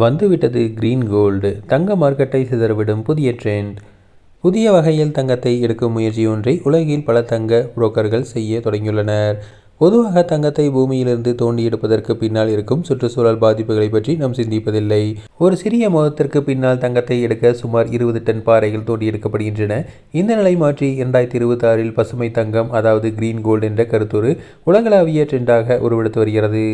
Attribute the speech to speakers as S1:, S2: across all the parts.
S1: வந்துவிட்டது green gold. தங்க மார்க்கெட்டை சிதறவிடும் புதிய ட்ரெண்ட். புதிய வகையில் தங்கத்தை எடுக்கும் முயற்சி ஒன்றை உலகில் பல தங்க புரோக்கர்கள் செய்ய தொடங்கியுள்ளனர். பொதுவாக தங்கத்தை பூமியிலிருந்து தோண்டி எடுப்பதற்கு பின்னால் இருக்கும் சுற்றுச்சூழல் பாதிப்புகளை பற்றி நாம் சிந்திப்பதில்லை. ஒரு சிறிய மோதத்திற்கு பின்னால் தங்கத்தை எடுக்க சுமார் 20 டன் பாறைகள் தோண்டி எடுக்கப்படுகின்றன. இந்த நிலை மாற்றி 2026இல் பசுமை தங்கம், அதாவது கிரீன் கோல்டு என்ற கருத்தொரு உலகளாவிய ட்ரெண்டாக உருவெடுத்து வருகிறது.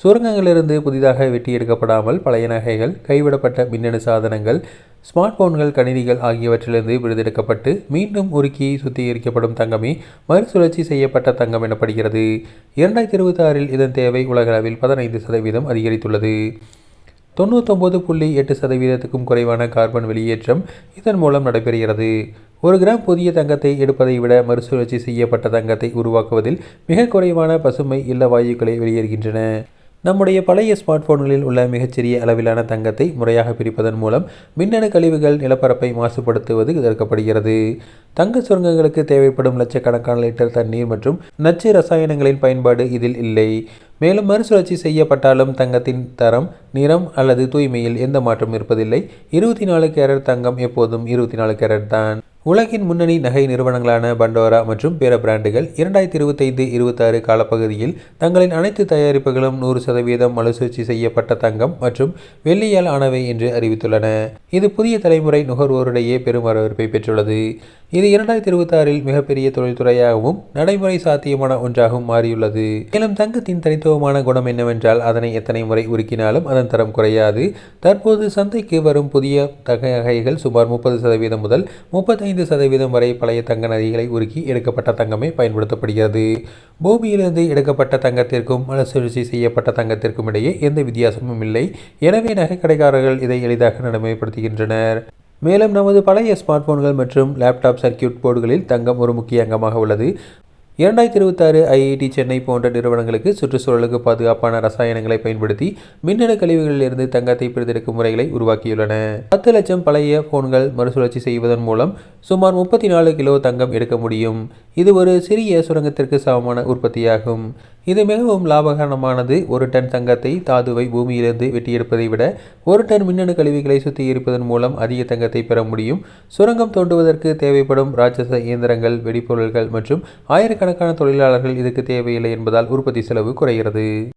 S1: சுரங்கங்களிலிருந்து புதிதாக வெட்டி எடுக்கப்படாமல் பழைய நகைகள், கைவிடப்பட்ட மின்னணு சாதனங்கள், ஸ்மார்ட் போன்கள், கணினிகள் ஆகியவற்றிலிருந்து விடுதெடுக்கப்பட்டு மீண்டும் உருக்கி சுத்திகரிக்கப்படும் தங்கமே மறுசுழற்சி செய்யப்பட்ட தங்கம் எனப்படுகிறது. 2026இல் இதன் தேவை உலகளவில் 15% அதிகரித்துள்ளது. 99.8%க்கும் குறைவான கார்பன் வெளியேற்றம் இதன் மூலம் நடைபெறுகிறது. 1 கிராம் புதிய தங்கத்தை எடுப்பதை விட மறுசுழற்சி செய்யப்பட்ட தங்கத்தை உருவாக்குவதில் மிக குறைவான பசுமை இல்ல வாயுக்களை வெளியேறுகின்றன. நம்முடைய பழைய ஸ்மார்ட் போன்களில் உள்ள மிகச்சிறிய அளவிலான தங்கத்தை முறையாக பிரிப்பதன் மூலம் மின்னணு கழிவுகள் நிலப்பரப்பை மாசுபடுத்துவது தடுக்கப்படுகிறது. தங்க சுரங்கங்களுக்கு தேவைப்படும் லட்சக்கணக்கான லிட்டர் தண்ணீர் மற்றும் நச்சு ரசாயனங்களின் பயன்பாடு இதில் இல்லை. மேலும் மறுசுழற்சி செய்யப்பட்டாலும் தங்கத்தின் தரம், நிறம் அல்லது தூய்மையில் எந்த மாற்றமும் இருப்பதில்லை. 24 கேரட் தங்கம் எப்போதும் 24 கேரட் தான். உலகின் முன்னணி நகை நிறுவனங்களான பண்டோரா மற்றும் பிற பிராண்டுகள் 2025-26 காலப்பகுதியில் தங்களின் அனைத்து தயாரிப்புகளும் 100% மறுசுழற்சி செய்யப்பட்ட தங்கம் மற்றும் வெள்ளியால் ஆனவை என்று அறிவித்துள்ளன. இது புதிய தலைமுறை நுகர்வோரிடையே பெரும் வரவேற்பை பெற்றுள்ளது. இது 2026இல் மிகப்பெரிய தொழில்துறையாகவும் நடைமுறை சாத்தியமான ஒன்றாகவும் மாறியுள்ளது. மேலும் தங்கத்தின் தனித்துவமான குணம் என்னவென்றால் அதனை எத்தனை முறை உருக்கினாலும் அதன் தரம் குறையாது. தற்போது சந்தைக்கு வரும் புதிய தங்க நகைகள் சுமார் 30% முதல் 35% வரை பழைய தங்க நகைகளை உருக்கி எடுக்கப்பட்ட தங்கமே பயன்படுத்தப்படுகிறது. பூமியிலிருந்து எடுக்கப்பட்ட தங்கத்திற்கும் மறுசுழற்சி செய்யப்பட்ட தங்கத்திற்கும் இடையே எந்த வித்தியாசமும் இல்லை. எனவே நகை கடைக்காரர்கள் இதை எளிதாக நடைமுறைப்படுத்துகின்றனர். மேலும் நமது பழைய ஸ்மார்ட் போன்கள் மற்றும் லேப்டாப் சர்க்கியூட் போர்டுகளில் தங்கம் ஒரு முக்கிய அங்கமாக உள்ளது. 2026 ஐஐடி சென்னை போன்ற நிறுவனங்களுக்கு சுற்றுச்சூழலுக்கு பாதுகாப்பான ரசாயனங்களை பயன்படுத்தி மின்னணு கழிவுகளிலிருந்து தங்கத்தை பிரித்தெடுக்கும் முறைகளை உருவாக்கியுள்ளன. 10 லட்சம் பழைய போன்கள் மறுசுழற்சி செய்வதன் மூலம் சுமார் 34 கிலோ தங்கம் எடுக்க முடியும். இது ஒரு சிறிய சுரங்கத்திற்கு சமமான உற்பத்தியாகும். இது மிகவும் லாபகரமானது. 1 டன் தங்கத்தை தாதுவை பூமியிலிருந்து வெட்டியெடுப்பதை விட 1 டன் மின்னணு கழிவுகளை சுத்திகரிப்பதன் மூலம் அதிக தங்கத்தை பெற முடியும். சுரங்கம் தோண்டுவதற்கு தேவைப்படும் ராட்சச இயந்திரங்கள், வெடிப்பொருட்கள் மற்றும் ஆயிரக்கணக்கான தொழிலாளர்கள் இதற்கு தேவையில்லை என்பதால் உற்பத்தி செலவு குறைகிறது.